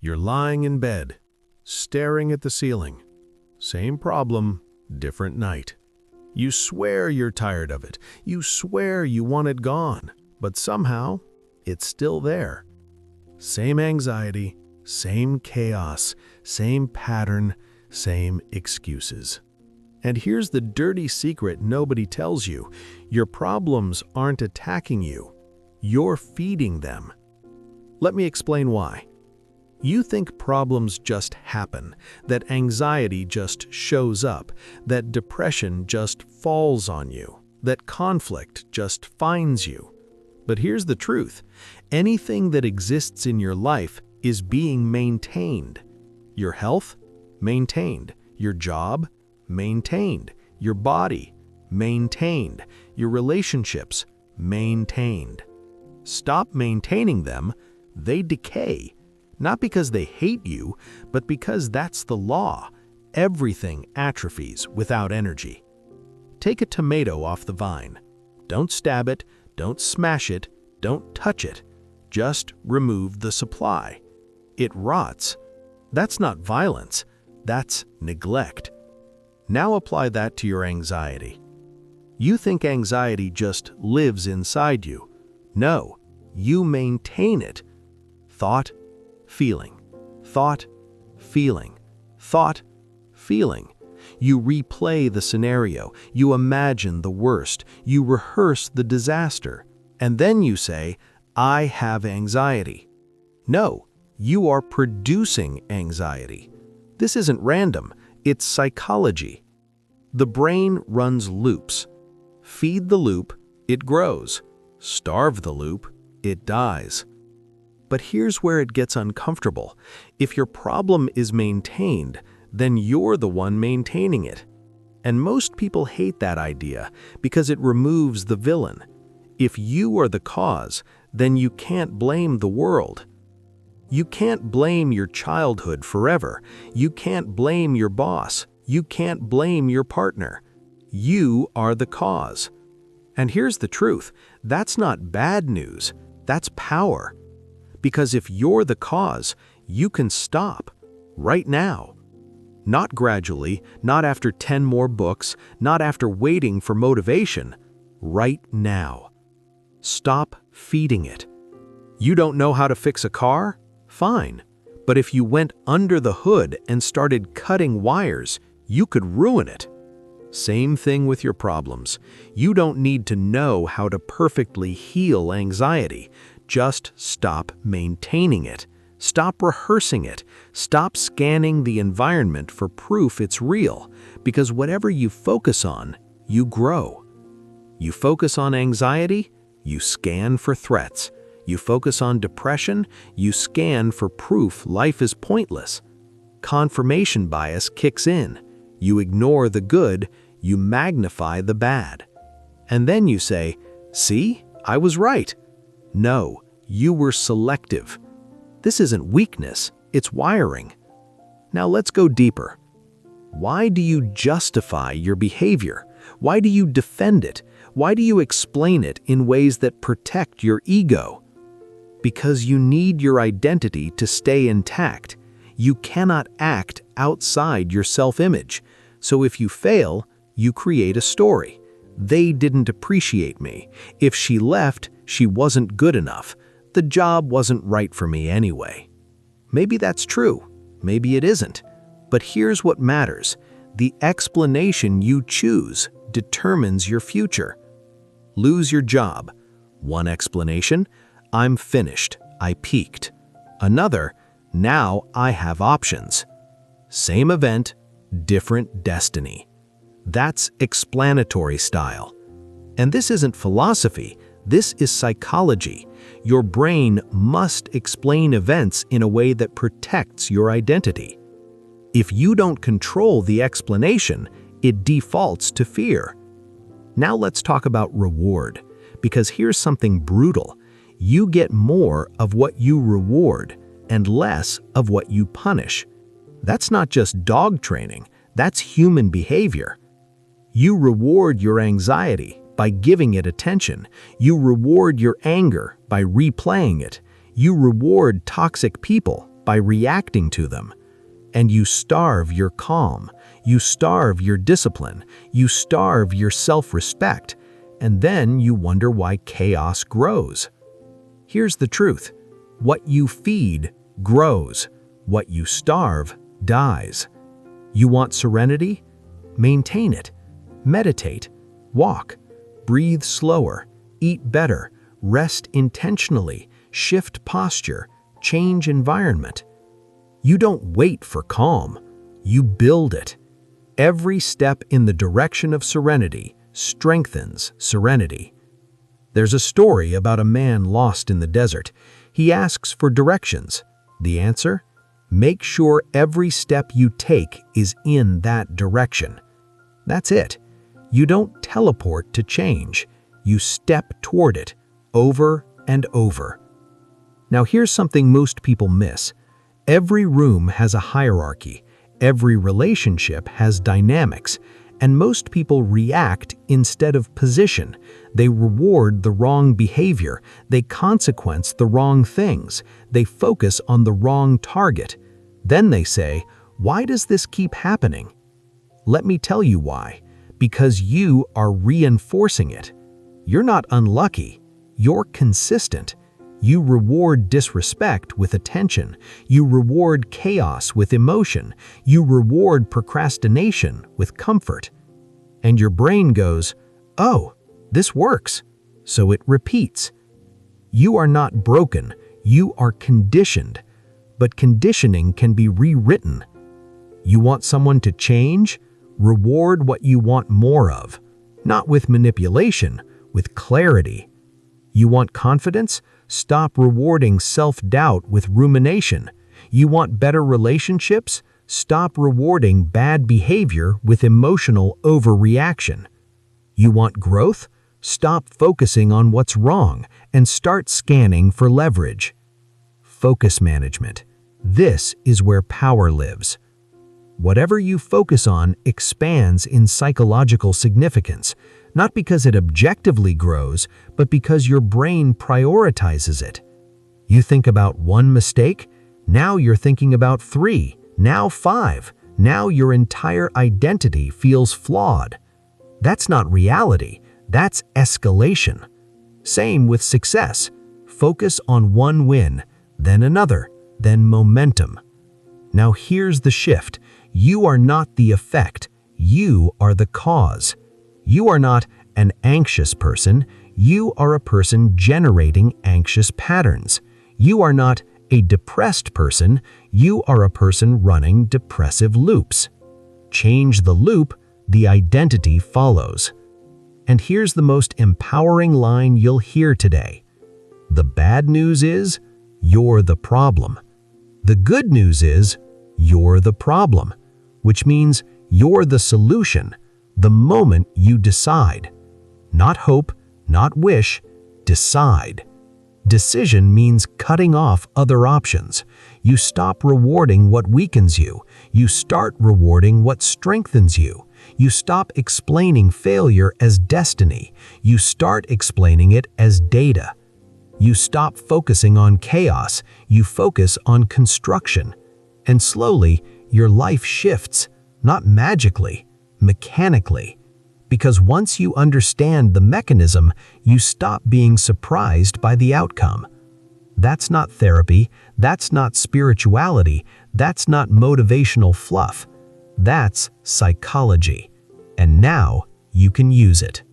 You're lying in bed, staring at the ceiling. Same problem, different night. You swear you're tired of it. You swear you want it gone, but somehow it's still there. Same anxiety, same chaos, same pattern, same excuses. And here's the dirty secret nobody tells you. Your problems aren't attacking you. You're feeding them. Let me explain why. You think problems just happen, that anxiety just shows up, that depression just falls on you, that conflict just finds you. But here's the truth. Anything that exists in your life is being maintained. Your health? Maintained. Your job? Maintained. Your body? Maintained. Your relationships? Maintained. Stop maintaining them, they decay. Not because they hate you, but because that's the law. Everything atrophies without energy. Take a tomato off the vine. Don't stab it, don't smash it, don't touch it. Just remove the supply. It rots. That's not violence, that's neglect. Now apply that to your anxiety. You think anxiety just lives inside you. No, you maintain it. Thought, feeling, thought, feeling, thought, feeling. You replay the scenario, you imagine the worst, you rehearse the disaster, and then you say, I have anxiety. No, you are producing anxiety. This isn't random, it's psychology. The brain runs loops. Feed the loop, it grows. Starve the loop, it dies. But here's where it gets uncomfortable. If your problem is maintained, then you're the one maintaining it. And most people hate that idea because it removes the villain. If you are the cause, then you can't blame the world. You can't blame your childhood forever. You can't blame your boss. You can't blame your partner. You are the cause. And here's the truth. That's not bad news. That's power. Because if you're the cause, you can stop right now. Not gradually, not after 10 more books, not after waiting for motivation. Right now. Stop feeding it. You don't know how to fix a car? Fine. But if you went under the hood and started cutting wires, you could ruin it. Same thing with your problems. You don't need to know how to perfectly heal anxiety. Just stop maintaining it. Stop rehearsing it. Stop scanning the environment for proof it's real, because whatever you focus on, you grow. You focus on anxiety, you scan for threats. You focus on depression, you scan for proof life is pointless. Confirmation bias kicks in. You ignore the good, you magnify the bad. And then you say, see, I was right. No, you were selective. This isn't weakness, it's wiring. Now let's go deeper. Why do you justify your behavior? Why do you defend it? Why do you explain it in ways that protect your ego? Because you need your identity to stay intact. You cannot act outside your self-image. So if you fail, you create a story. They didn't appreciate me. If she left, she wasn't good enough. The job wasn't right for me anyway. Maybe that's true. Maybe it isn't. But here's what matters. The explanation you choose determines your future. Lose your job. One explanation, I'm finished, I peaked. Another, now I have options. Same event, different destiny. That's explanatory style. And this isn't philosophy, this is psychology. Your brain must explain events in a way that protects your identity. If you don't control the explanation, it defaults to fear. Now let's talk about reward, because here's something brutal. You get more of what you reward and less of what you punish. That's not just dog training, that's human behavior. You reward your anxiety by giving it attention. You reward your anger by replaying it. You reward toxic people by reacting to them. And you starve your calm, you starve your discipline, you starve your self-respect, and then you wonder why chaos grows. Here's the truth. What you feed grows. What you starve dies. You want serenity? Maintain it. Meditate. Walk. Breathe slower. Eat better. Rest intentionally. Shift posture. Change environment. You don't wait for calm. You build it. Every step in the direction of serenity strengthens serenity. There's a story about a man lost in the desert. He asks for directions. The answer? Make sure every step you take is in that direction. That's it. You don't teleport to change. You step toward it, over and over. Now here's something most people miss. Every room has a hierarchy. Every relationship has dynamics. And most people react instead of position. They reward the wrong behavior. They consequence the wrong things. They focus on the wrong target. Then they say, "Why does this keep happening?" Let me tell you why. Because you are reinforcing it. You're not unlucky. You're consistent. You reward disrespect with attention. You reward chaos with emotion. You reward procrastination with comfort. And your brain goes, "Oh, this works." So it repeats. You are not broken. You are conditioned. But conditioning can be rewritten. You want someone to change? Reward what you want more of. Not with manipulation, with clarity. You want confidence? Stop rewarding self-doubt with rumination. You want better relationships? Stop rewarding bad behavior with emotional overreaction. You want growth? Stop focusing on what's wrong and start scanning for leverage. Focus management. This is where power lives. Whatever you focus on expands in psychological significance, not because it objectively grows, but because your brain prioritizes it. You think about one mistake, now you're thinking about 3, now 5. Now your entire identity feels flawed. That's not reality, that's escalation. Same with success. Focus on one win, then another, then momentum. Now here's the shift. You are not the effect, you are the cause. You are not an anxious person, you are a person generating anxious patterns. You are not a depressed person, you are a person running depressive loops. Change the loop, the identity follows. And here's the most empowering line you'll hear today. The bad news is, you're the problem. The good news is, you're the problem, which means you're the solution the moment you decide. Not hope, not wish, decide. Decision means cutting off other options. You stop rewarding what weakens you. You start rewarding what strengthens you. You stop explaining failure as destiny. You start explaining it as data. You stop focusing on chaos. You focus on construction. And slowly, your life shifts, not magically, mechanically. Because once you understand the mechanism, you stop being surprised by the outcome. That's not therapy, that's not spirituality, that's not motivational fluff. That's psychology. And now you can use it.